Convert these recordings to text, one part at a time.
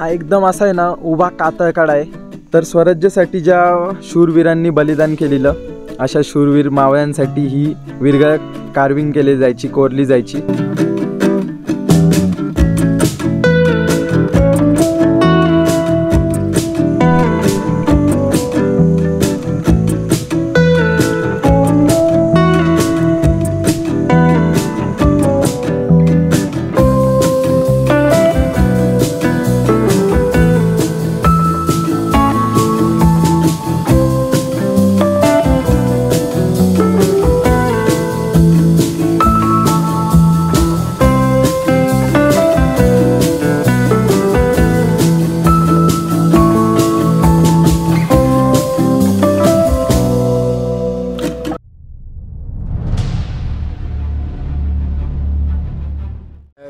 हा एकदम असा आहे ना उभा कातळकडा आहे। तर स्वराज्यासाठी ज्या शूरवीरांनी बलिदान केलेलं अशा शूरवीर मावळ्यांसाठी ही विरगळ कार्विंग केली जायची, कोरली जायची।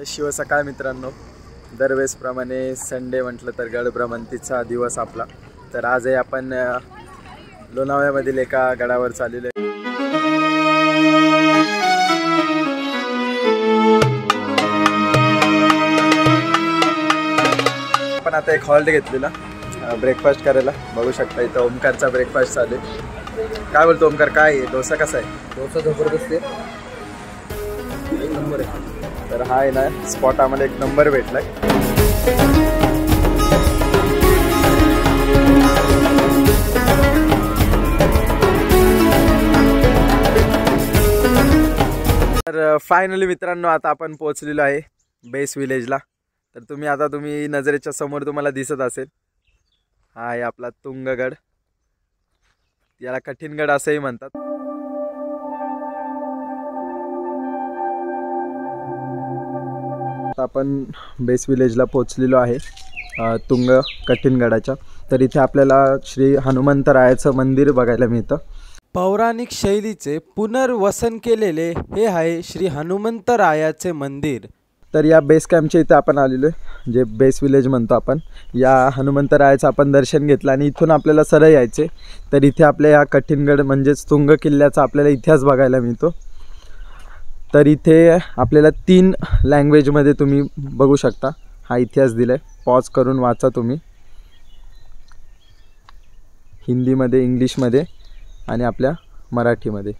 शिव सकाळ मित्रांनो, दरवेळेसप्रमाणे संडे म्हटलं तर गड भ्रमंतीचा दिवस आपला। तर आजही आपण लोणावळ्यामधील एका गडावर चाललेलो आहे। आपण आता एक हॉल्ट घेतलेला ब्रेकफास्ट करायला। बघू शकता इथं ओमकारचा ब्रेकफास्ट चालू आहे। काय बोलतो ओमकार, काय आहे डोसा? कसा आहे डोसा? जबरदस्त आहे, एक नंबर आहे। तर हा आहे ना स्पॉट आम्हाला एक नंबर भेटलाय। तर फायनली मित्रांनो आता आपण पोहोचलेलो आहे बेस विलेजला। तर तुम्ही नजरेच्या समोर तुम्हाला दिसत असेल, हा आहे आपला तुंगगड। याला कठीणगड असंही म्हणतात। आपण बेस विलेजला पोहोचलेलो आहे तुंग कठीणगडाच्या। तर इथे आपल्याला श्री हनुमंतरायाचं मंदिर बघायला मिळतं। पौराणिक शैलीचे पुनर्वसन केलेले हे आहे श्री हनुमंतरायाचे मंदिर। तर या बेस कॅम्पच्या इथे आपण आलेलो आहे, जे बेस विलेज म्हणतो आपण। या हनुमंतरायाचं आपण दर्शन घेतलं आणि इथून आपल्याला सरळ यायचे। तर इथे आपल्या या कठीणगड म्हणजेच तुंग किल्ल्याचा आपल्याला इतिहास बघायला मिळतो। तर इथे आपल्याला 3 लँग्वेजमध्ये तुम्ही बघू शकता हा इतिहास दिलाय। पॉज करून वाचा तुम्ही, हिंदीमध्ये, इंग्लिशमध्ये आणि आपल्या मराठीमध्ये।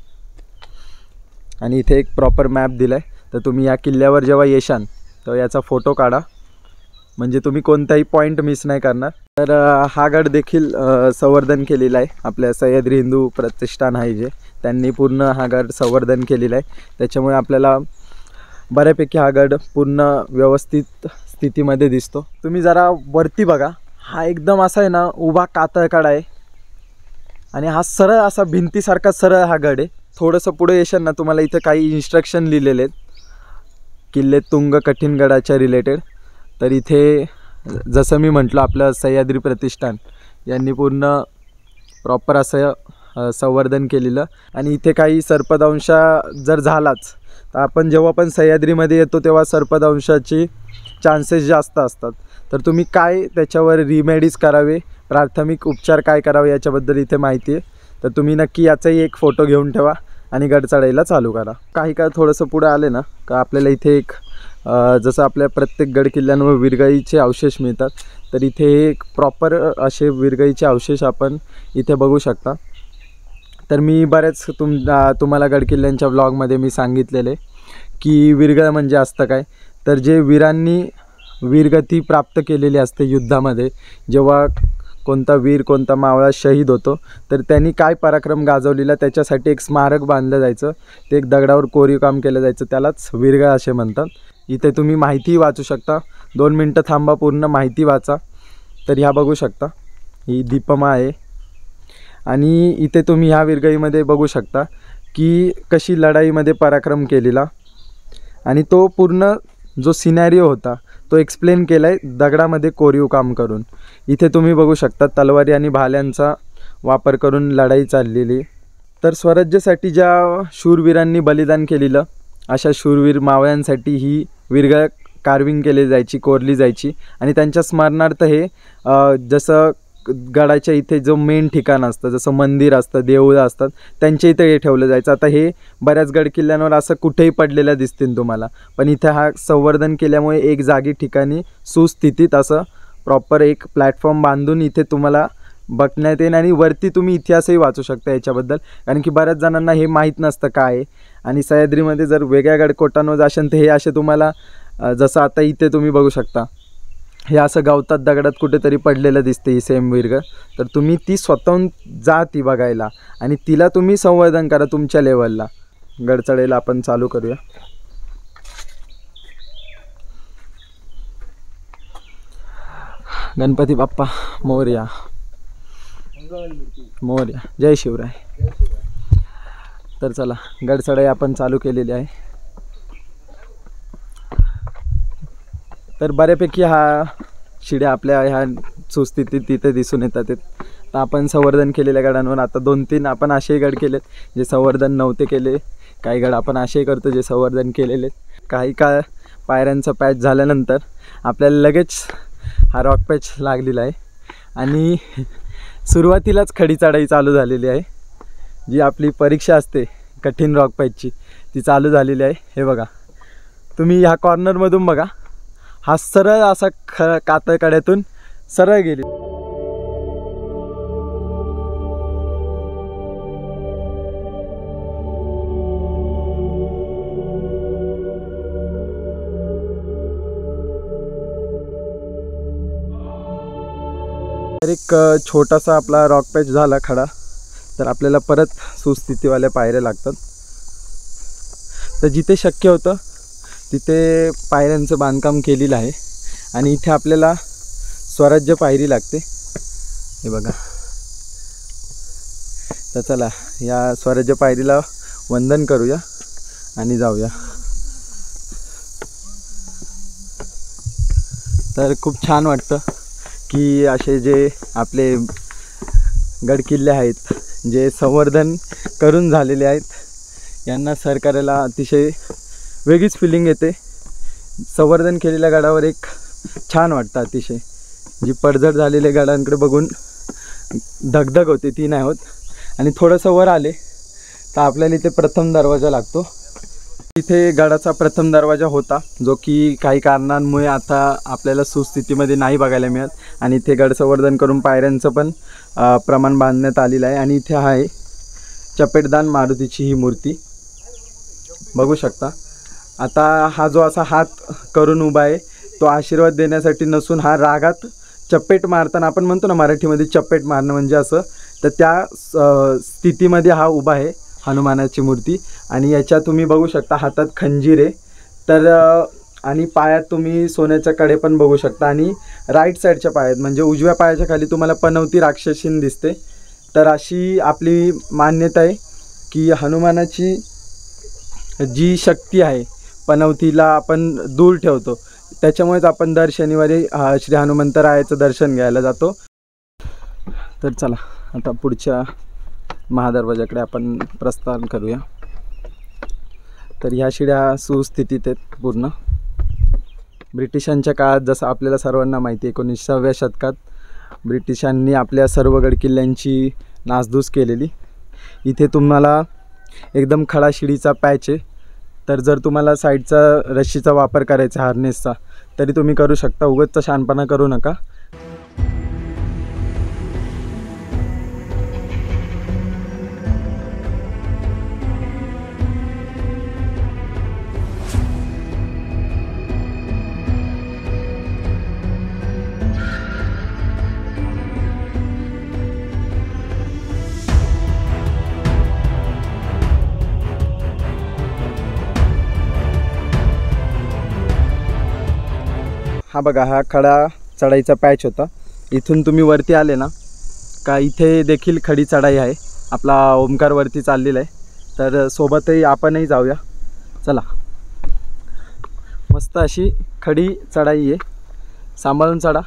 आणि इथे एक प्रॉपर मॅप दिलाय। तर तुम्ही या किल्ल्यावर जेव्हा येशाल तर याचा फोटो काढा, म्हणजे तुम्ही कोणताही पॉईंट मिस नाही करणार। तर हा गड देखील संवर्धन केलेला आहे आपल्या सह्याद्री हिंदू प्रतिष्ठान आहे जे, त्यांनी पूर्ण हा गड संवर्धन केलेला आहे। त्याच्यामुळे आपल्याला बऱ्यापैकी हा गड पूर्ण व्यवस्थित स्थितीमध्ये दिसतो। तुम्ही जरा वरती बघा, हा एकदम असा आहे ना उभा कातळकडा आहे आणि हा सरळ असा भिंतीसारखा सरळ हा गड आहे। थोडंसं पुढे येशाल ना तुम्हाला इथे काही इन्स्ट्रक्शन लिहिलेले आहेत किल्ले तुंग कठीणगडाच्या रिलेटेड। तर इथे जसं मी म्हटलं आपलं सह्याद्री प्रतिष्ठान यांनी पूर्ण प्रॉपर असं संवर्धन केलेलं। आणि इथे काही सर्पदंश जर झालाच तर आपण जेव्हा पण सह्याद्रीमध्ये येतो तेव्हा सर्पदंशाची चान्सेस जास्त असतात। तर तुम्ही काय त्याच्यावर रिमेडीज करावे, प्राथमिक उपचार काय करावे याच्याबद्दल इथे माहिती आहे। तर तुम्ही नक्की याचाही एक फोटो घेऊन ठेवा आणि गड चढायला चालू करा। काही काळ थोडंसं पुढे आले ना का आपल्याला इथे एक जसं आपल्या प्रत्येक गड किल्ल्यांवर विरगाईचे अवशेष मिळतात, तर इथे एक प्रॉपर असे विरगाईचे अवशेष आपण इथे बघू शकता। तर मी बऱ्याच तुम्हाला गड किल्ल्यांच्या व्लॉगमध्ये मी सांगितलेले की विरगळ म्हणजे असतं काय। तर जे वीरांनी वीरगती प्राप्त केलेली असते युद्धामध्ये, जेव्हा कोणता वीर कोणता मावळा शहीद होतो तर त्यांनी काय पराक्रम गाजवलेला त्याच्यासाठी एक स्मारक बांधलं जायचं। ते एक दगडावर कोरीव काम केलं जायचं, त्यालाच विरगळ असे म्हणतात। इथे तुम्ही माहिती वाचू शकता, 2 मिनटं थांबा, पूर्ण माहिती वाचा। तर ह्या बघू शकता, ही दीपमा आहे आणि इथे तुम्ही ह्या विरगळीमध्ये बघू शकता की कशी लढाईमध्ये पराक्रम केलेला आणि तो पूर्ण जो सिनॅरिओ होता तो एक्सप्लेन केला आहे दगडामध्ये कोरीव काम करून। इथे तुम्ही बघू शकता तलवारी आणि भाल्यांचा वापर करून लढाई चाललेली। तर स्वराज्यासाठी ज्या शूरवीरांनी बलिदान केलेलं अशा शूरवीर मावळ्यांसाठी ही विरगळ कार्विंग केली जायची, कोरली जायची। आणि त्यांच्या स्मरणार्थ हे जसं गडाच्या इथे जो मेन ठिकाण असतं, जसं मंदिर असतं, देऊळं असतात, त्यांच्या इथे हे ठेवलं जायचं। आता हे बऱ्याच गड किल्ल्यांवर असं कुठेही पडलेलं दिसतील तुम्हाला, पण इथे हा संवर्धन केल्यामुळे एक जागी ठिकाणी सुस्थितीत असं प्रॉपर एक प्लॅटफॉर्म बांधून इथे तुम्हाला बघण्यात येईल आणि वरती तुम्ही इतिहासही वाचू शकता याच्याबद्दल, कारण की बऱ्याच जणांना हे माहीत नसतं काय आहे. आणि सह्याद्रीमध्ये जर वेगळ्या गडकोटांवर जाशाल तर हे असे तुम्हाला जसं आता इथे तुम्ही बघू शकता, हे असं गवतात दगडात कुठेतरी पडलेलं दिसते ही सेम विहीर. तर तुम्ही ती स्वतःहून जा ती बघायला आणि तिला तुम्ही संवर्धन करा तुमच्या लेवलला. गड चढायला आपण चालू करूया. गणपती बाप्पा मोरया, मोरया, जय शिवराय. तर चला, गड चढाई आपण चालू केलेली आहे. तर बऱ्यापैकी हा शिड्या आपल्या ह्या सुस्थितीत तिथे दिसून येतात. तर आपण संवर्धन केलेल्या गडांवर आता 2-3 आपण असेही गड केलेत जे संवर्धन नव्हते केले. काही गड आपण असेही करतो जे संवर्धन केलेले. काही काळ पायऱ्यांचा पॅच झाल्यानंतर आपल्याला लगेच हा रॉक पॅच लागलेला आहे आणि सुरुवातीलाच खडी चढाई चालू झालेली आहे. जी आपली परीक्षा असते कठीण रॉक पॅचची ती चालू झालेली आहे. हे बघा तुम्ही ह्या कॉर्नरमधून बघा, हा सरळ असा कातळकड्यातून सरळ गेली. तर एक छोटासा आपला रॉक पॅच झाला खडा, तर आपल्याला परत सुस्थितीवाल्या पायऱ्या लागतात. तर जिथे शक्य होतं तिथे पायऱ्यांचं बांधकाम केलेलं आहे आणि इथे आपल्याला स्वराज्य पायरी लागते. हे बघा. तर चला या स्वराज्य पायरीला वंदन करूया आणि जाऊया. तर खूप छान वाटतं की असे जे आपले गडकिल्ले आहेत जे संवर्धन करून झालेले आहेत, यांना सर करायला अतिशय वेगळीच फिलिंग येते. संवर्धन केलेल्या गडावर एक छान वाटतं अतिशय. जी पडझड झालेल्या गडांकडे बघून धगधग होते ती नाही होत. आणि थोडंसं वर आले तर आपल्याला इथे प्रथम दरवाजा लागतो. इथे गडाचा प्रथम दरवाजा होता जो की काही कारणांमुळे आता आपल्याला सुस्थितीमध्ये नाही बघायला मिळत. आणि इथे गड संवर्धन करून पायऱ्यांचं पण प्रमाण बांधण्यात आलेलं आहे. आणि इथे आहे चपेटदान मारुतीची ही मूर्ती बघू शकता. आता हा जो असा हात करून उभा आहे तो आशीर्वाद देण्यासाठी नसून हा रागात चपेट मारताना, आपण म्हणतो ना मराठीमध्ये चपेट मारणं म्हणजे असं, तर त्या स्थितीमध्ये हा उभा आहे हनुमानाची मूर्ती. आणि याच्या तुम्ही बघू शकता हातात खंजीर आहे. तर आणि पायात तुम्ही सोन्याच्या कडे पण बघू शकता. आणि राईट साईडच्या पायात म्हणजे उजव्या पायाच्या खाली तुम्हाला पनवती राक्षसीन दिसते. तर अशी आपली मान्यता आहे की हनुमानाची जी शक्ती आहे पनवतीला आपण दूर ठेवतो, त्याच्यामुळेच आपण दर शनिवारी श्री हनुमंतरायाचं दर्शन घ्यायला जातो. तर चला आता पुढच्या महादरवाजाकडे आपण प्रस्थान करूया. तर ह्या शिड्या सुस्थितीत आहेत पूर्ण. ब्रिटिशांच्या काळात जसं आपल्याला सर्वांना माहिती आहे 19व्या शतकात ब्रिटिशांनी आपल्या सर्व गडकिल्ल्यांची नासधूस केलेली. इथे तुम्हाला एकदम खडा शिडीचा पॅच आहे. तर जर तुम्हाला साईडचा रश्शीचा वापर करायचा हार्नेसचा तरी तुम्ही करू शकता. उगाचचा शहाणपणा करू नका. हा बघा हा खडा चढाईचा पॅच होता. इथून तुम्ही वरती आले ना का इथे देखील खडी चढाई आहे. आपला ओमकार वरती चाललेला आहे. तर सोबतही आपणही जाऊया. चला. मस्त अशी खडी चढाई आहे. सांभाळून चढा.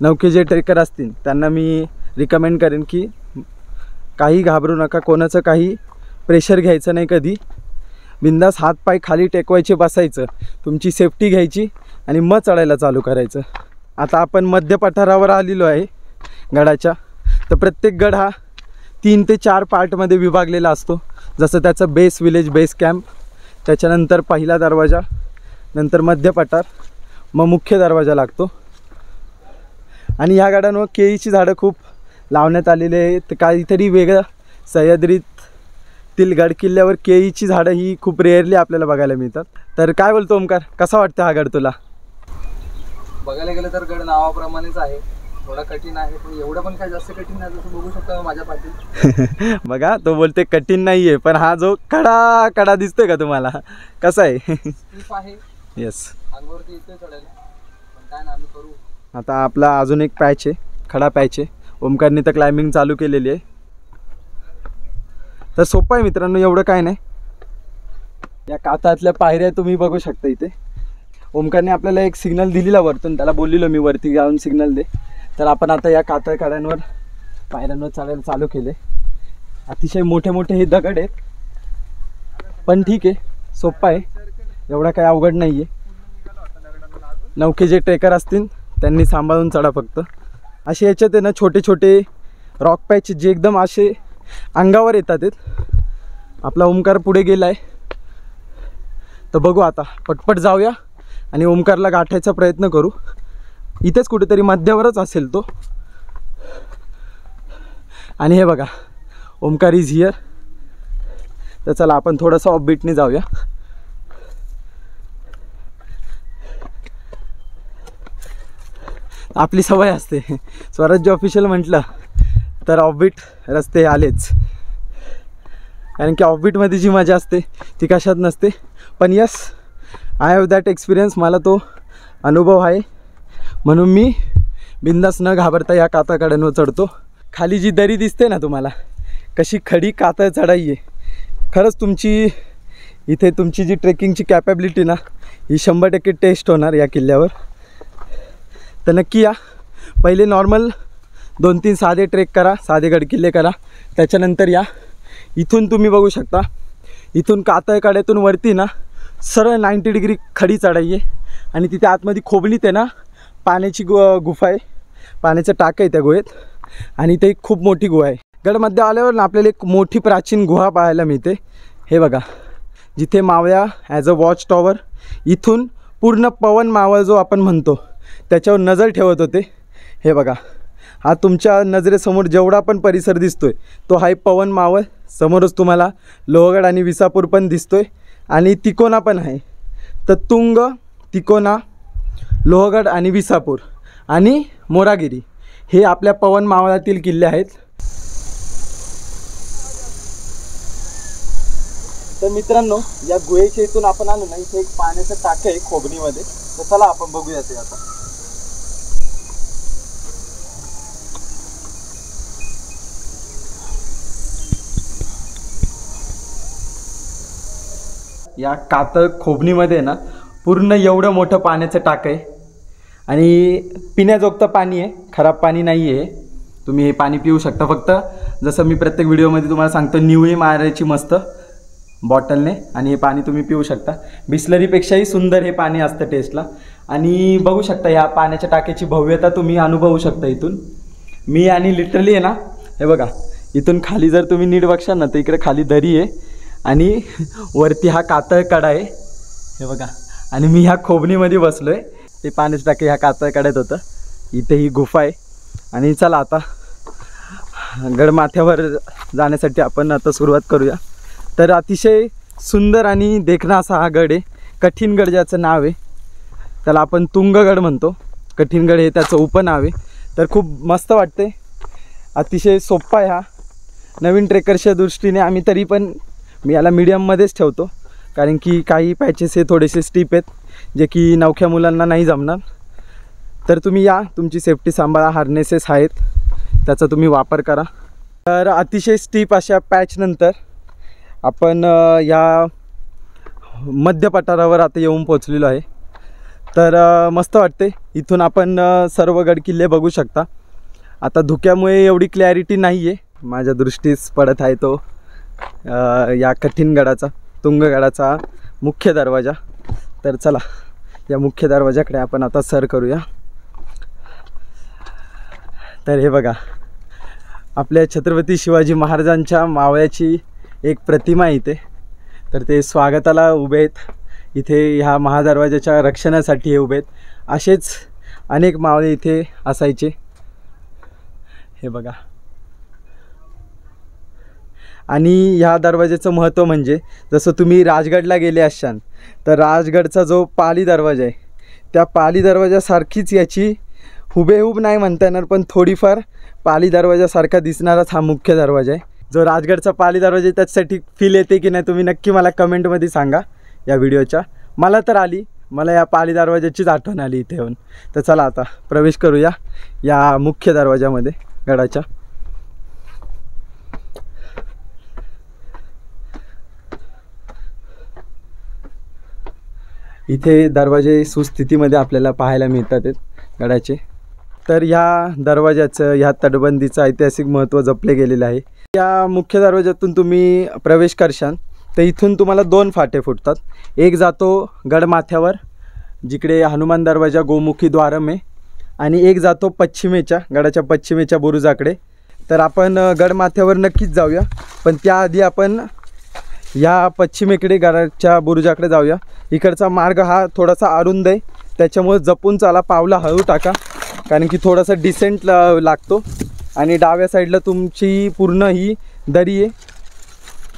नौके जे ट्रेकर असतील त्यांना मी रिकमेंड करेन की काही घाबरू नका. कोणाचं काही प्रेशर घ्यायचं नाही कधी. बिंदास हात पाय खाली टेकवायचे, बसायचं, तुमची सेफ्टी घ्यायची आणि मग चढायला चालू करायचं. आता आपण मध्य पठारावर आलेलो आहे गडाच्या. तर प्रत्येक गड हा 3 ते 4 पार्टमध्ये विभागलेला असतो. जसं त्याचं बेस विलेज बेस कॅम्प, त्याच्यानंतर पहिला दरवाजा, नंतर मध्य पठार, मग मुख्य दरवाजा लागतो. आणि ह्या गडांवर केळीची झाडं खूप लावण्यात आलेली आहेत. काहीतरी वेगळं, सह्याद्रीतील गड किल्ल्यावर केळीची झाडं ही खूप रेअरली आपल्याला बघायला मिळतात. तर काय बोलतो ओमकार, कसा वाटतं हा गड तुला? बघायला गेलं तर गड नावाप्रमाणेच आहे, थोडा कठीण आहे पण एवढं पण काय जास्त कठीण नाही. जसं बघू शकता माझ्या पाठी बघा तो बोलते कठीण नाही आहे, पण हा जो कडा कडा दिसतोय का तुम्हाला, कसा आहे? स्टीप आहे. येस, अंगावरती येतोय चढायला, पण काय ना आम्ही करू. आता आपला अजून एक पॅच आहे, खडा पॅच आहे. ओमकारने तर क्लाइम्बिंग चालू केलेली आहे. तर सोपं आहे मित्रांनो, एवढं काय नाही. या कातातल्या पायऱ्या तुम्ही बघू शकता इथे. ओमकारने आपल्याला एक सिग्नल दिलेला वरतून, त्याला बोललेलो मी वरती जाऊन सिग्नल दे. तर आपण आता या कातळ कड्यांवर पायऱ्यांवर चालायला चालू केले. अतिशय मोठे मोठे हे दगड आहेत, पण ठीक आहे, सोपं आहे, एवढा काय अवघड नाही आहे. नौके जे ट्रेकर असतील त्यांनी सांभाळून चढा फक्त. असे याच्यात आहे ना छोटे छोटे रॉक पॅच जे एकदम असे अंगावर येतात. आपला ओमकार पुढे गेला आहे, तर बघू आता पटपट जाऊया आणि ओमकारला गाठायचा प्रयत्न करू. इथेच कुठेतरी मध्यावरच असेल तो. आणि हे बघा ओमकार इज हिअर. तर चला आपण थोडंसं ऑफबीटने जाऊया. आपली सवय असते, स्वराज्य ऑफिशियल म्हटलं तर ऑफबीट रस्ते आलेच. कारण की ऑफबीटमध्ये जी मजा असते ती कशात नसते. पण yes, I have that experience, मला तो अनुभव आहे. म्हणून मी बिंदास न घाबरता या कातळकड्यांवर चढतो. खाली जी दरी दिसते ना तुम्हाला, कशी खडी कातळ चढाई आहे. खरंच तुमची इथे तुमची जी ट्रेकिंगची कॅपॅबिलिटी ना ही 100% टेस्ट होणार या किल्ल्यावर. तर नक्की या. पहिले नॉर्मल 2-3 साधे ट्रेक करा, साधे गडकिल्ले करा, त्याच्यानंतर या. इथून तुम्ही बघू शकता, इथून कातळकड्यातून वरती ना सरळ 90 डिग्री खडी चढाई आहे. आणि तिथे आतमध्ये खोबणीत आहे ना पाण्याची गुफा आहे, पाण्याचं टाकं आहे त्या गुहेत. आणि इथे एक खूप मोठी गुहा आहे. गडमध्ये आल्यावर ना आपल्याला एक मोठी प्राचीन गुहा पाहायला मिळते. हे बघा, जिथे मावळ्या ॲज अ वॉच टॉवर, इथून पूर्ण पवन मावळ जो आपण म्हणतो त्याच्यावर नजर ठेवत होते. हे बघा, हा तुमच्या नजरेसमोर जेवढा पण परिसर दिसतोय तो हा पवन मावळ. समोरच तुम्हाला लोहगड आणि विसापूर पण दिसतोय, आणि तिकोना पण आहे. तर तुंग, तिकोना, लोहगड आणि विसापूर आणि मोरागिरी हे आपल्या पवन मावळातील किल्ले आहेत. तर मित्रांनो, या गुहेच्या इथून आपण आलो ना, इथे एक पाण्याचं टाकं आहे खोबणीमध्ये. तर चला आपण बघूया ते आता. या कातळ खोबणीमध्ये ना पूर्ण एवढं मोठं पाण्याचं टाकं आहे. आणि पिण्याजोगतं पाणी आहे, खराब पाणी नाही आहे. तुम्ही हे पाणी पिऊ शकता. फक्त जसं मी प्रत्येक व्हिडिओमध्ये तुम्हाला सांगतो, निवळी मारायची मस्त बॉटलने, आणि हे पाणी तुम्ही पिऊ शकता. बिस्लरीपेक्षाही सुंदर हे पाणी असतं टेस्टला. आणि बघू शकता या पाण्याच्या टाक्याची भव्यता तुम्ही अनुभवू शकता इथून. मी आणि लिटरली आहे ना, हे बघा, इथून खाली जर तुम्ही नीट बघशाल ना तर इकडे खाली दरी आहे आणि वरती हा कातळ कडा आहे. हे बघा, आणि मी ह्या खोबणीमध्ये बसलो आहे. ते पाण्याचं टाके ह्या कातळ कड्यात होतं. इथे ही गुफा आहे. आणि चला आता गडमाथ्यावर जाण्यासाठी आपण आता सुरुवात करूया. तर अतिशय सुंदर आणि देखणा असा हा गड आहे. कठीणगड ज्याचं नाव आहे त्याला आपण तुंगगड म्हणतो. कठीणगड हे त्याचं उपनाव आहे. तर खूप मस्त वाटते, अतिशय सोप्पा आहे हा. नवीन ट्रेकर्सच्या दृष्टीने आम्ही तरी पण मी याला मीडियममध्येच ठेवतो, कारण की काही पॅचेस हे थोडेसे स्टीप आहेत जे की नवख्या मुलांना नाही जमणार. तर तुम्ही या, तुमची सेफ्टी सांभाळा, हार्नेसेस आहेत त्याचा तुम्ही वापर करा. तर अतिशय स्टीप अशा पॅचनंतर आपण या मध्य पठारावर आता येऊन पोचलेलो आहे. तर मस्त वाटते. इथून आपण सर्व गडकिल्ले बघू शकता. आता धुक्यामुळे एवढी क्लॅरिटी नाही आहे, माझ्या दृष्टीस पडत आहे तो या कठीणगडाचा, तुंगगडाचा मुख्य दरवाजा. तर चला या मुख्य दरवाजाकडे आपण आता सर करूया. तर हे बघा, आपल्या छत्रपती शिवाजी महाराजांच्या मावळ्याची एक प्रतिमा इथे. तर ते स्वागताला उभे आहेत. इथे ह्या महादरवाजाच्या रक्षणासाठी हे उभे आहेत. असेच अनेक मावळे इथे असायचे. हे बघा. आणि ह्या दरवाजाचं महत्त्व म्हणजे जसं तुम्ही राजगडला गेले असाल तर राजगडचा जो पाली दरवाजा आहे त्या पाली दरवाजासारखीच याची हुबेहूब नाही म्हणता येणार पण थोडीफार पाली दरवाजासारखा दिसणाराच हा मुख्य दरवाजा आहे. जो राजगडचा पाली दरवाजा आहे त्याच्यासाठी फील येते की नाही तुम्ही नक्की मला कमेंटमध्ये सांगा या व्हिडिओच्या. मला तर आली, मला या पाली दरवाजाचीच आठवण आली इथे येऊन. तर चला आता प्रवेश करूया या मुख्य दरवाजामध्ये गडाच्या. इथे दरवाजे सुस्थितीमध्ये आपल्याला पाहायला मिळतात गडाचे. तर ह्या दरवाजाचं ह्या तटबंदीचं ऐतिहासिक महत्त्व जपले गेलेलं आहे. या मुख्य दरवाजातून तुम्ही प्रवेश करशाल तर इथून तुम्हाला 2 फाटे फुटतात. एक जातो गडमाथ्यावर जिकडे हनुमान दरवाजा गोमुखी द्वारम आहे आणि एक जातो पश्चिमेच्या गडाच्या पश्चिमेच्या बुरुजाकडे. तर आपण गडमाथ्यावर नक्कीच जाऊया पण त्याआधी आपण या पश्चिमेकडे गडाच्या बुरुजाकडे जाऊया. इकडचा मार्ग हा थोडासा अरुंद आहे त्याच्यामुळे जपून चाला, पावला हळू टाका कारण की थोडासा डिसेंट लागतो. आणि डाव्या साईडला तुमची पूर्ण ही दरी आहे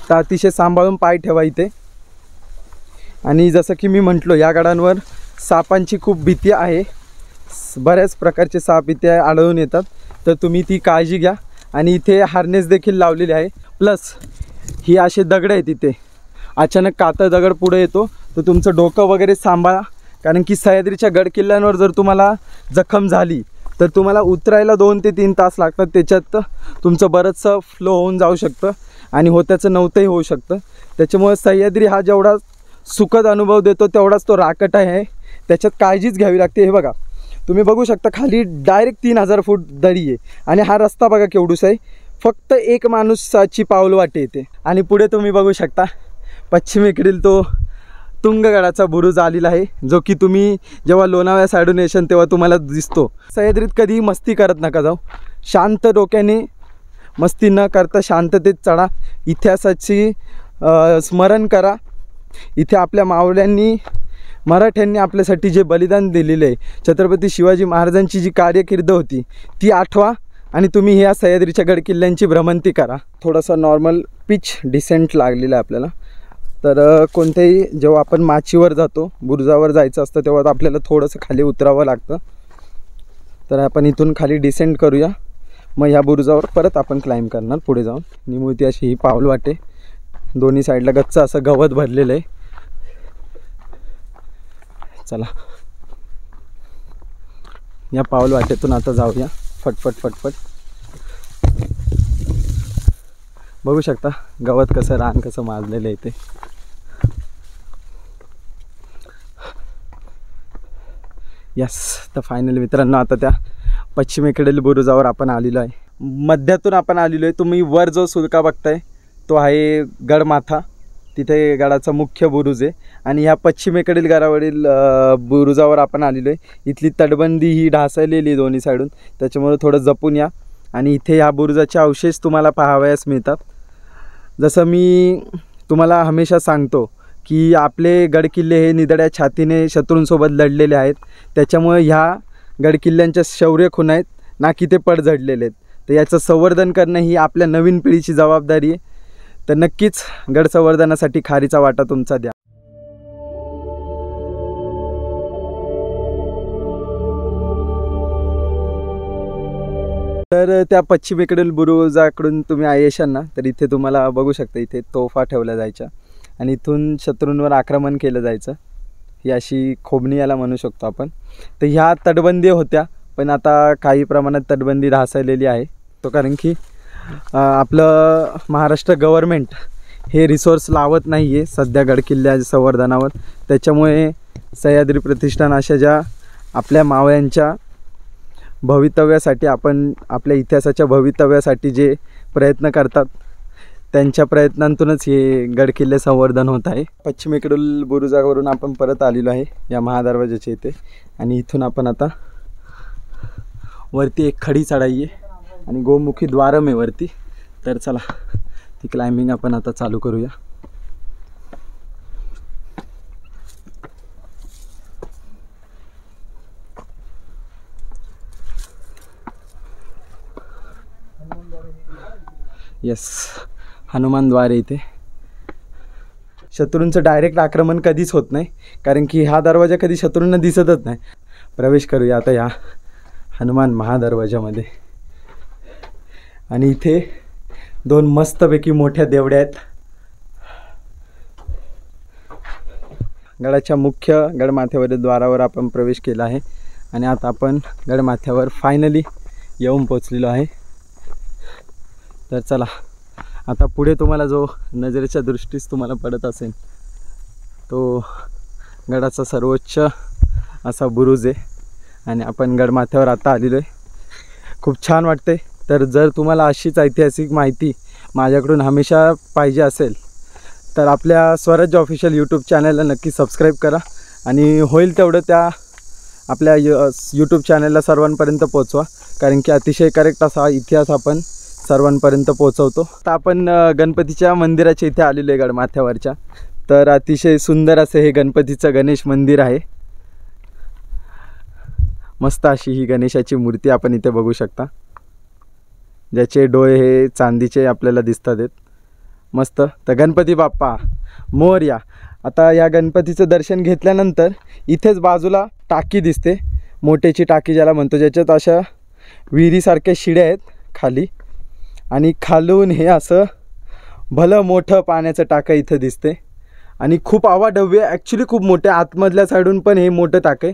तर अतिशय सांभाळून पाय ठेवा इथे. आणि जसं की मी म्हटलो या गडांवर सापांची खूप भीती आहे. बऱ्याच प्रकारचे साप इथे आढळून येतात तर तुम्ही ती काळजी घ्या. आणि इथे हार्नेस देखील लावलेले आहे. प्लस ही असे दगड आहेत इथे, अचानक कातळ दगड पुढे येतो तर तुमचं डोकं वगैरे सांभाळा कारण की सह्याद्रीच्या गड किल्ल्यांवर जर तुम्हाला जखम झाली तर तुम्हाला उतरायला 2 ते 3 तास लागतात. त्याच्यात तुमचं बरंचसं फ्लो होऊन जाऊ शकतं आणि होत्याचं नव्हतंही होऊ शकतं. त्याच्यामुळे सह्याद्री हा जेवढा सुखद अनुभव देतो तेवढाच तो राकट आहे. त्याच्यात काळजीच घ्यावी लागते. हे बघा तुम्ही बघू शकता खाली डायरेक्ट 3000 फूट दरी आहे आणि हा रस्ता बघा केवढूसा आहे. फक्त एक माणूसाची पाऊलवाट येते. आणि पुढे तुम्ही बघू शकता पश्चिमेकडील तो तुंगगडाचा बुरुज आलेला आहे जो की तुम्ही जेव्हा लोणावळ्या साईडून येशाल तेव्हा तुम्हाला दिसतो. सह्याद्रीत कधीही मस्ती करत नका जाऊ. शांत डोक्याने मस्ती न करता शांततेत चढा. इतिहासाची स्मरण करा. इथे आपल्या मावळ्यांनी मराठ्यांनी आपल्यासाठी जे बलिदान दिलेले आहे, छत्रपती शिवाजी महाराजांची जी कार्यकीर्द होती ती आठवा आणि तुम्ही ह्या सह्याद्रीच्या गडकिल्ल्यांची भ्रमंती करा. थोडासा नॉर्मल पिच डिसेंट लागलेला आहे आपल्याला. तर कोणत्याही जेव्हा आपण माचीवर जातो बुरुजावर जायचं असतं तेव्हा आपल्याला थोडंसं खाली उतरावं लागतं. तर आपण इथून खाली डिसेंड करूया. मग ह्या बुरुजावर परत आपण क्लाइंब करणार पुढे जाऊन. निमुळती अशी ही पाऊल वाटे, दोन्ही साईडला गच्च असं गवत भरलेलं आहे. चला या पाऊल वाटेतून आता जाऊया फटफट फटफट. बघू शकता गवत कसं रान कसं माजलेलं आहे ते. यस. तर फायनली मित्रांनो आता त्या पश्चिमेकडील बुरुजावर आपण आलेलो आहे. मध्यातून आपण आलेलो आहे. तुम्ही वर जो सुळका बघताय तो आहे गडमाथा. तिथे गडाचा मुख्य बुरुज आहे आणि ह्या पश्चिमेकडील गडावरील बुरुजावर आपण आलेलो आहे. इथली तटबंदी ही ढासळलेली आहे दोन्ही साईडून, त्याच्यामुळे थोडं जपून या. आणि इथे ह्या बुरुजाचे अवशेष तुम्हाला पाहावयास मिळतात. जसं मी तुम्हाला हमेशा सांगतो की आपले गडकिल्ले हे निधड्या छातीने शत्रूंसोबत लढलेले आहेत. त्याच्यामुळे ह्या गडकिल्ल्यांच्या शौर्य खूण आहेत ना की ते पडझडलेले आहेत. तर याचं संवर्धन करणं ही आपल्या नवीन पिढीची जबाबदारी आहे. तर नक्कीच गड संवर्धनासाठी खारीचा वाटा तुमचा द्या. तर त्या पश्चिमेकडील बुरुजाकडून तुम्ही येशाल ना तर इथे तुम्हाला बघू शकता इथे तोफा ठेवल्या जायच्या आणि इथून शत्रूंवर आक्रमण केलं जायचं. ही अशी खोबणी याला म्हणू शकतो आपण. तर ह्या तटबंदी होत्या पण आता काही प्रमाणात तटबंदी ढासळलेली आहे. तो कारण की आपलं महाराष्ट्र गव्हर्मेंट हे रिसोर्स लावत नाही आहे सध्या गडकिल्ल्या संवर्धनावर. त्याच्यामुळे सह्याद्री प्रतिष्ठान अशा ज्या आपल्या मावळ्यांच्या भवितव्यासाठी आपण आपल्या इतिहासाच्या भवितव्यासाठी जे प्रयत्न करतात त्यांच्या प्रयत्नांतूनच हे गडकिल्ले संवर्धन होत आहे. पश्चिमेकडील बुरुजावरून आपण परत आलेलो आहे या महादरवाजाच्या इथे आणि इथून आपण आता वरती एक खडी चढाई आहे आणि गोमुखी द्वारम आहे वरती. तर चला ती क्लाइम्बिंग आपण आता चालू करूया. यस, हनुमानद्वार इथे. शत्रूंचं डायरेक्ट आक्रमण कधीच होत नाही, कारण की हा दरवाजा कधी शत्रूंना दिसतच नाही. प्रवेश करूया आता या हनुमान महादरवाजामध्ये. आणि इथे 2 मस्तपैकी मोठ्या देवड्या आहेत. गडाच्या मुख्य गडमाथ्यावरील द्वारावर आपण प्रवेश केला आहे आणि आता आपण गडमाथ्यावर फायनली येऊन पोचलेलो आहे. तर चला, आता पुढे तुम्हाला जो नजरेच्या दृष्टीस तुम्हाला पडत असेल तो गडाचा सर्वोच्च असा बुरुज आहे आणि आपण गडमाथ्यावर आता आलेलो आहे. खूप छान वाटते. तर जर तुम्हाला अशीच ऐतिहासिक माहिती माझ्याकडून हमेशा पाहिजे असेल तर आपल्या स्वराज्य ऑफिशियल यूट्यूब चॅनलला नक्की सबस्क्राईब करा आणि होईल तेवढं त्या आपल्या यूट्यूब चॅनलला सर्वांपर्यंत पोचवा, कारण की अतिशय करेक्ट असा इतिहास आपण सर्वांपर्यंत पोचवतो. आता आपण गणपतीच्या मंदिराच्या इथे आलेलो आहे गडमाथ्यावरच्या. तर अतिशय सुंदर असे हे गणपतीचं गणेश मंदिर आहे. मस्त अशी ही गणेशाची मूर्ती आपण इथे बघू शकता, ज्याचे डोळे हे चांदीचे आपल्याला दिसतात आहेत. मस्त. तर गणपती बाप्पा मोरया. आता या गणपतीचं दर्शन घेतल्यानंतर इथेच बाजूला टाकी दिसते, मोठ्याची टाकी ज्याला म्हणतो, ज्याच्यात अशा विहिरीसारख्या शिड्या आहेत खाली आणि खालून हे असं भलं मोठं पाण्याचं टाकं इथं दिसते आणि खूप अवाढव्य, ॲक्च्युली खूप मोठे. आतमधल्या साईडून पण हे मोठं टाकं आहे.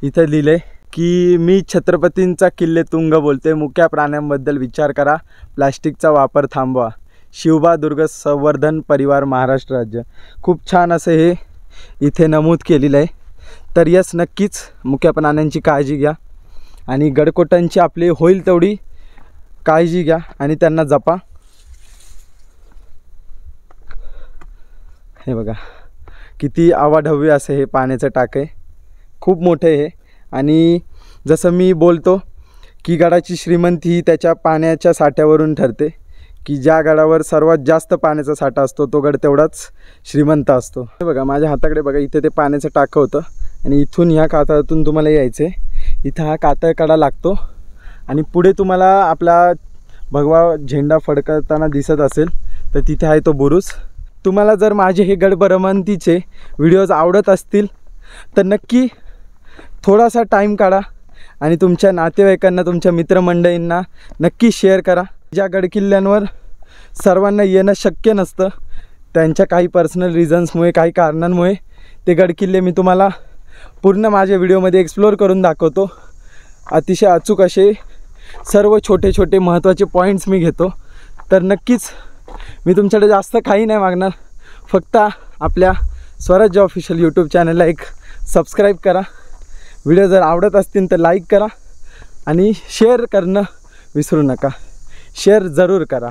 इथं लिहिलं आहे की मी छत्रपतींचा किल्ले तुंग बोलते, मुक्या प्राण्यांबद्दल विचार करा, प्लास्टिकचा वापर थांबवा, शिवबा दुर्ग संवर्धन परिवार महाराष्ट्र राज्य. खूप छान असं हे इथे नमूद केलेलं आहे. तर यस, नक्कीच मुक्या प्राण्यांची काळजी घ्या आणि गडकोटांची आपली होईल तेवढी काळजी घ्या आणि त्यांना जपा. हे बघा किती अवाढव्य असे हे पाण्याचं टाकं आहे, खूप मोठं आहे हे. आणि जसं मी बोलतो की गडाची श्रीमंती ही त्याच्या पाण्याच्या साठ्यावरून ठरते, की ज्या गडावर सर्वात जास्त पाण्याचा साठा असतो तो गड तेवढाच श्रीमंत असतो. हे बघा माझ्या हाताकडे बघा, इथे ते पाण्याचं टाकं होतं आणि इथून ह्या कातळातून तुम्हाला यायचं आहे. इथं हा कातळ कडा लागतो आणि पुढे तुम्हाला आपला भगवा झेंडा फडकताना दिसत असेल तर तिथे आहे तो बुरुज. तुम्हाला जर माझे हे गड भ्रमंतीचे व्हिडिओज आवडत असतील तर नक्की थोडासा टाईम काढा आणि तुमच्या नातेवाईकांना, तुमच्या मित्रमंडळींना नक्की शेअर करा. ज्या गडकिल्ल्यांवर सर्वांना येणं शक्य नसतं, त्यांच्या काही पर्सनल रिझन्समुळे, काही कारणांमुळे ते गडकिल्ले मी तुम्हाला पूर्ण माझ्या व्हिडिओमध्ये एक्सप्लोअर करून दाखवतो. अतिशय अचूक असे सर्व छोटे छोटे महत्त्वाचे पॉईंट्स मी घेतो. तर नक्कीच मी तुमच्याकडे जास्त काही नाही मागणार, फक्त आपल्या स्वराज्य ऑफिशियल यूट्यूब चॅनलला एक सबस्क्राईब करा. व्हिडिओ जर आवडत असतील तर लाईक करा आणि शेअर करणं विसरू नका. शेअर जरूर करा.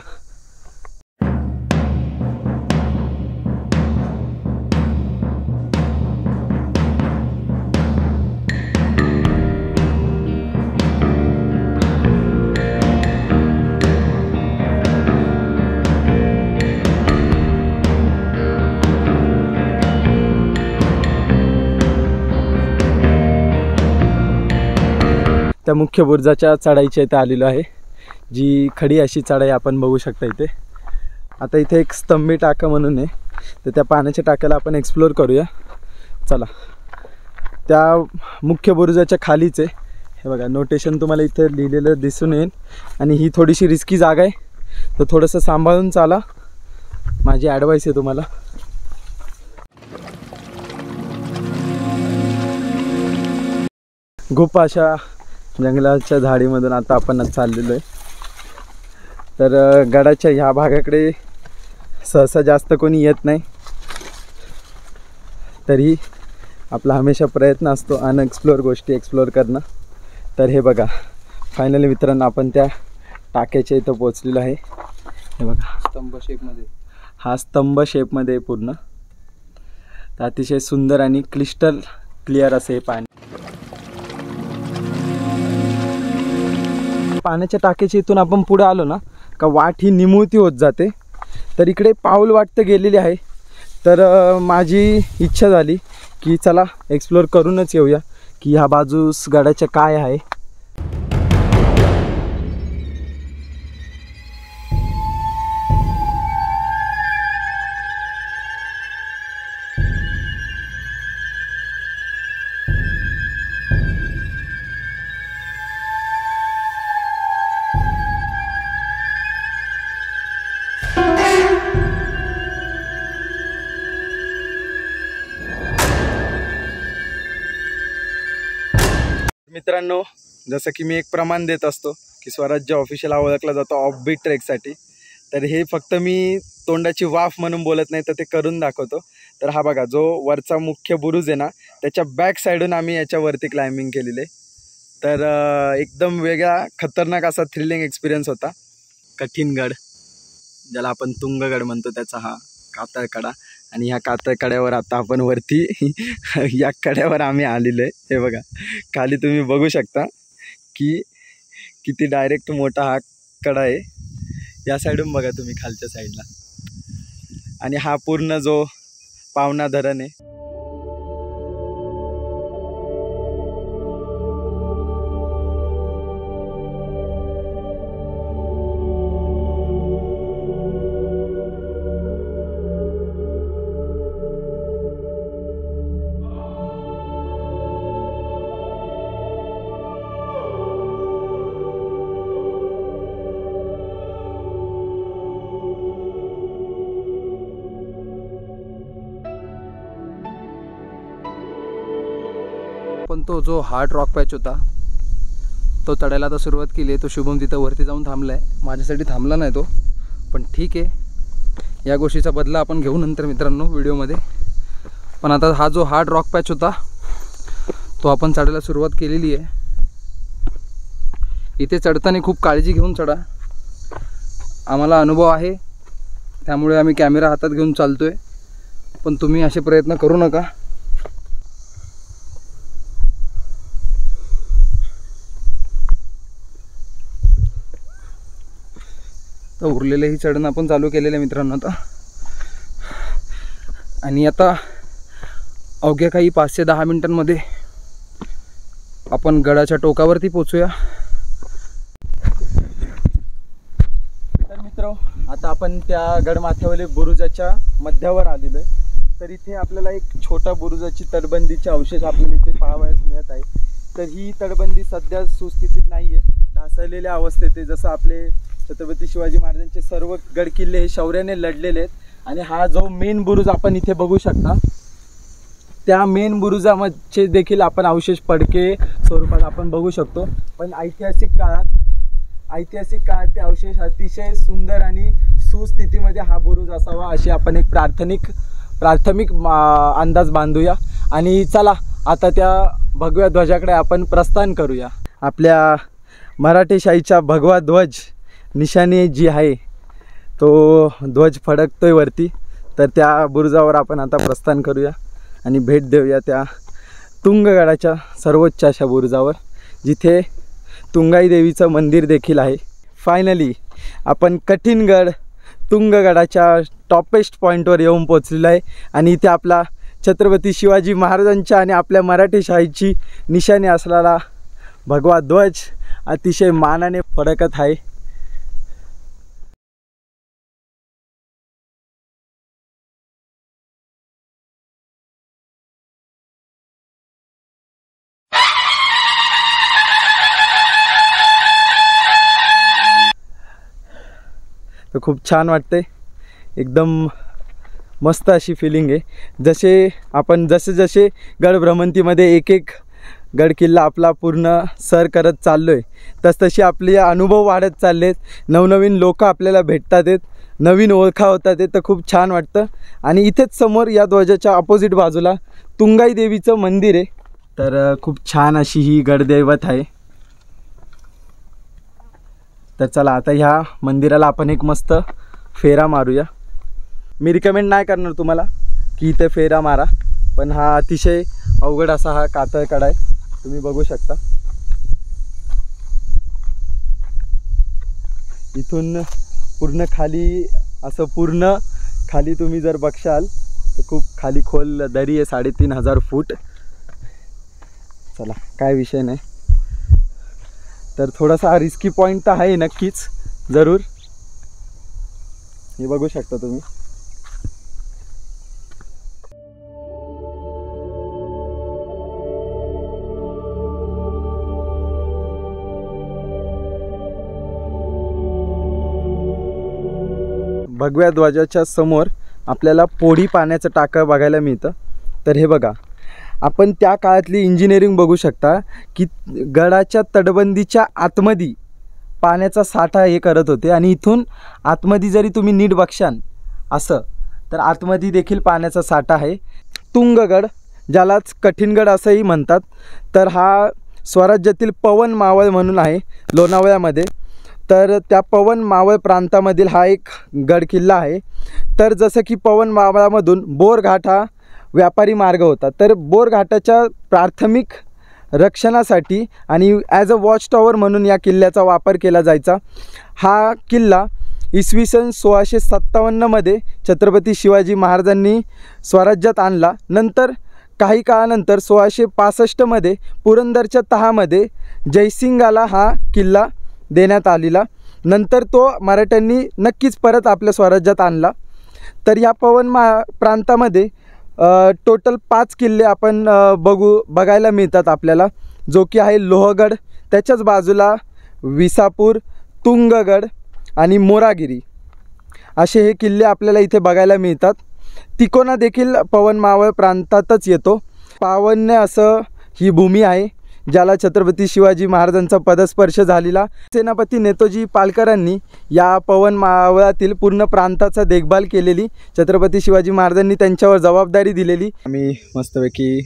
त्या मुख्य बुरुजाच्या चढाईच्या इथे आलेलो आहे, जी खडी अशी चढाई आपण बघू शकता इथे. आता इथे एक स्तंभी टाका म्हणून आहे, तर त्या पाण्याच्या टाक्याला आपण एक्सप्लोअर करूया. चला. त्या मुख्य बुरुजाच्या खालीच आहे. हे बघा नोटेशन तुम्हाला इथे लिहिलेलं दिसून येईल आणि ही थोडीशी रिस्की जागा आहे, तर थोडंसं सांभाळून चाला, माझी ॲडवाईस आहे तुम्हाला. खूप अशा जंगलाच्या झाडीमधून आता आपण चाललेलो आहे. तर गडाच्या ह्या भागाकडे सहसा जास्त कोणी येत नाही, तरी आपला हमेशा प्रयत्न असतो अनएक्सप्लोअर गोष्टी एक्सप्लोअर करणं. तर हे बघा फायनली मित्रांनो आपण त्या टाक्याच्या इथं पोचलेलो आहे. हे बघा स्तंभ शेपमध्ये, हा स्तंभ शेपमध्ये पूर्ण. तर अतिशय सुंदर आणि क्लिस्टल क्लिअर असे हे पाणी. पाण्याच्या टाकीच्या इथून आपण पुढे आलो ना का वाट ही निमुळती होत जाते. तर इकडे पाऊल वाट तर गेलेली आहे, तर माझी इच्छा झाली की चला एक्सप्लोअर करूनच येऊया की ह्या बाजूस गडाच्या काय आहे. मित्रांनो, जसं की मी एक प्रमाण देत असतो की स्वराज्य ऑफिशियल हा ओळखला जातो ऑफबीट ट्रेकसाठी, तर हे फक्त मी तोंडाची वाफ म्हणून बोलत नाही तर ते करून दाखवतो. तर हा बघा, जो वरचा मुख्य बुरुज आहे ना, त्याच्या बॅक साईडून आम्ही याच्यावरती क्लाइम्बिंग केलेली आहे. तर एकदम वेगळा खतरनाक असा थ्रिलिंग एक्सपिरियन्स होता. कठीण गड ज्याला आपण तुंगगड म्हणतो, त्याचा हा कातळकडा. आणि ह्या कातळकड्यावर आता आपण वरती या कड्यावर आम्ही आलेलो आहे. हे बघा, खाली तुम्ही बघू शकता की किती डायरेक्ट मोठा हा कडा आहे. या साईडून बघा तुम्ही खालच्या साईडला. आणि हा पूर्ण जो पावना धरण आहे, पण तो जो हार्ड रॉक पॅच होता तो चढायला आता सुरुवात केली आहे. तो शुभम तिथं वरती जाऊन थांबला आहे, माझ्यासाठी थांबला नाही तो, पण ठीक आहे, या गोष्टीचा बदला आपण घेऊ नंतर मित्रांनो व्हिडिओमध्ये. पण आता हा जो हार्ड रॉक पॅच होता तो आपण चढायला सुरुवात केलेली आहे. इथे चढताना खूप काळजी घेऊन चढा. आम्हाला अनुभव आहे त्यामुळे आम्ही कॅमेरा हातात घेऊन चालतोय, पण तुम्ही असे प्रयत्न करू नका. तर उरलेलेही चढणं आपण चालू केलेलं आहे मित्रांनो आता. आणि आता अवघ्या काही 5 ते 10 मिनिटांमध्ये आपण गडाच्या टोकावरती पोचूया. तर मित्र, आता आपण त्या गडमाथ्यावरील बुरुजाच्या मध्यावर आलेलो आहे. तर इथे आपल्याला एक छोटा बुरुजाची तटबंदीचे अवशेष आपल्याला इथे पाहावयास मिळत आहे. तर ही तटबंदी सध्या सुस्थितीत नाही आहे, ढासळलेल्या अवस्थेत आहे. जसं आपले छत्रपती शिवाजी महाराजांचे सर्व गड किल्ले हे शौर्याने लढलेले आहेत. आणि हा जो मेन बुरुज आपण इथे बघू शकता, त्या मेन बुरुजामध्ये देखील आपण अवशेष पडके स्वरूपात आपण बघू शकतो. पण ऐतिहासिक काळात ते अवशेष अतिशय सुंदर आणि सुस्थितीमध्ये हा बुरुज असावा अशी आपण एक प्राथमिक अंदाज बांधूया. आणि चला आता त्या भगव्या ध्वजाकडे आपण प्रस्थान करूया. आपल्या मराठेशाहीचा भगवा ध्वज निशाणी जी आहे तो ध्वज फडकतोय वरती. तर त्या बुरुजावर आपण आता प्रस्थान करूया आणि भेट देऊया त्या तुंगगडाच्या सर्वोच्च अशा बुरुजावर, जिथे तुंगाई देवीचं मंदिर देखील आहे. फायनली आपण कठीण गड तुंगगडाच्या टॉपेस्ट पॉईंटवर येऊन पोचलेलो आहे. आणि इथे आपला छत्रपती शिवाजी महाराजांच्या आणि आपल्या मराठेशाहीची निशाणी असलेला भगवा ध्वज अतिशय मानाने फडकत आहे. तर खूप छान वाटते, एकदम मस्त अशी फिलिंग आहे. जसे गड भ्रमंतीमध्ये एक गड किल्ला आपला पूर्ण सर करत चाललो आहे, तसतशी आपले अनुभव वाढत चाललेत. नवनवीन लोक आपल्याला भेटतात आहेत, नवीन ओळखा होतात आहेत. तर खूप छान वाटतं. आणि इथेच समोर या ध्वजाच्या अपोजिट बाजूला तुंगाई देवीचं मंदिर आहे. तर खूप छान अशी ही गडदैवत आहे. तर चला आता ह्या मंदिराला आपण एक मस्त फेरा मारूया. मी रिकमेंड नाही करणार तुम्हाला की इथे फेरा मारा, पण हा अतिशय अवघड असा हा कातळकडा आहे, तुम्ही बघू शकता. इथून पूर्ण खाली असं पूर्ण खाली तुम्ही जर बघशाल तर खूप खाली खोल दरी आहे, 3500 फूट. चला काय विषय नाही. तर थोडासा रिस्की पॉईंट तर आहे नक्कीच, जरूर. हे बघू शकता तुम्ही. भगव्या ध्वजाच्या समोर आपल्याला पोढी पाण्याचं टाकं बघायला मिळतं. तर हे बघा, आपण त्या काळातली इंजिनिअरिंग बघू शकता की गडाच्या तटबंदीच्या आतमध्ये पाण्याचा साठा हे करत होते आणि इथून आतमध्ये जरी तुम्ही नीट बघशाल असं तर आतमध्ये देखील पाण्याचा साठा आहे. तुंगगड ज्यालाच कठीणगड असंही म्हणतात, तर हा स्वराज्यातील पवन मावळ म्हणून आहे लोणावळ्यामध्ये. तर त्या पवन मावळ प्रांतामधील हा एक गड किल्ला आहे. तर जसं की पवन मावळामधून बोरघाट हा व्यापारी मार्ग होता, तर बोरघाटाच्या प्राथमिक रक्षणासाठी आणि ॲज अ वॉच टॉवर म्हणून या किल्ल्याचा वापर केला जायचा. हा किल्ला इसवी सन 1657मध्ये छत्रपती शिवाजी महाराजांनी स्वराज्यात आणला. नंतर काही काळानंतर 1665मध्ये पुरंदरच्या तहामध्ये जयसिंगाला हा किल्ला देण्यात आलेला. नंतर तो मराठ्यांनी नक्कीच परत आपल्या स्वराज्यात आणला. तर या पवन प्रांतामध्ये टोटल 5 किल्ले आपण बघायला मिळतात आपल्याला, जो की आहे लोहगड, त्याच्याच बाजूला विसापूर, तुंगगड आणि मोरागिरी असे हे किल्ले आपल्याला इथे बघायला मिळतात. तिकोना देखील पवन मावळ प्रांतातच येतो. पावन्य असं ही भूमी आहे ज्याला छत्रपती शिवाजी महाराजांचा पदस्पर्श झालेला. सेनापती नेताजी पालकरांनी या पवन मावळातील पूर्ण प्रांताचा देखभाल केलेली. छत्रपती शिवाजी महाराजांनी त्यांच्यावर जबाबदारी दिलेली. आम्ही मस्तपैकी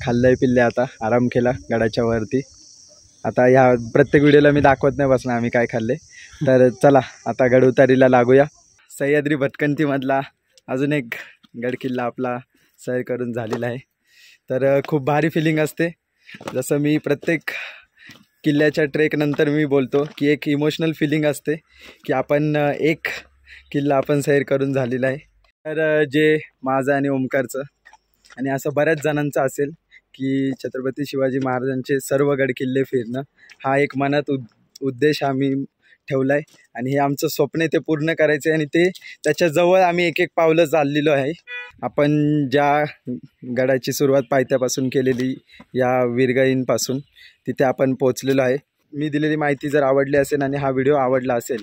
खाल्लंय पिल्ले, आता आराम केला गडाच्या वरती. आता ह्या प्रत्येक व्हिडिओला मी दाखवत नाही बसणार आम्ही काय खाल्ले. तर चला आता गड उतारीला लागूया. सह्याद्री भटकंतीमधला अजून एक गड किल्ला आपला सैर करून झालेला आहे. तर खूप भारी फिलिंग असते. जसं मी प्रत्येक किल्ल्याच्या ट्रेकनंतर मी बोलतो की एक इमोशनल फिलिंग असते की आपण एक किल्ला आपण सैर करून झालेला आहे. तर जे माझं आणि ओमकारचं आणि असं बऱ्याच जणांचं असेल की छत्रपती शिवाजी महाराजांचे सर्व गड किल्ले फिरणं हा एक मनात उद्देश आम्ही ठेवला आहे आणि हे आमचं स्वप्न आहे ते पूर्ण करायचं आहे. आणि ते त्याच्याजवळ आम्ही एक पावलं चाललेलो आहे. आपण ज्या गडाची सुरुवात पायथ्यापासून केलेली या विरगाईंपासून तिथे आपण पोचलेलो आहे. मी दिलेली माहिती जर आवडली असेल आणि हा व्हिडिओ आवडला असेल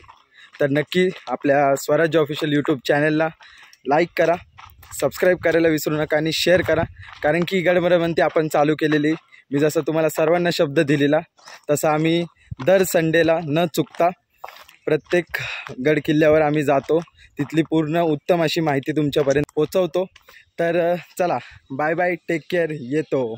तर नक्की आपल्या स्वराज्य ऑफिशियल यूट्यूब चॅनलला लाईक करा, सबस्क्राईब करायला विसरू नका आणि शेअर करा. कारण की गडमरवंती आपण चालू केलेली, मी जसं तुम्हाला सर्वांना शब्द दिलेला तसं आम्ही दर संडेला न चुकता प्रत्येक गड किल्ल्यावर आम्ही जातो, तिथली पूर्ण उत्तम अशी माहिती तुमच्यापर्यंत पोचवतो. तर चला बाय बाय, टेक केअर, येतो.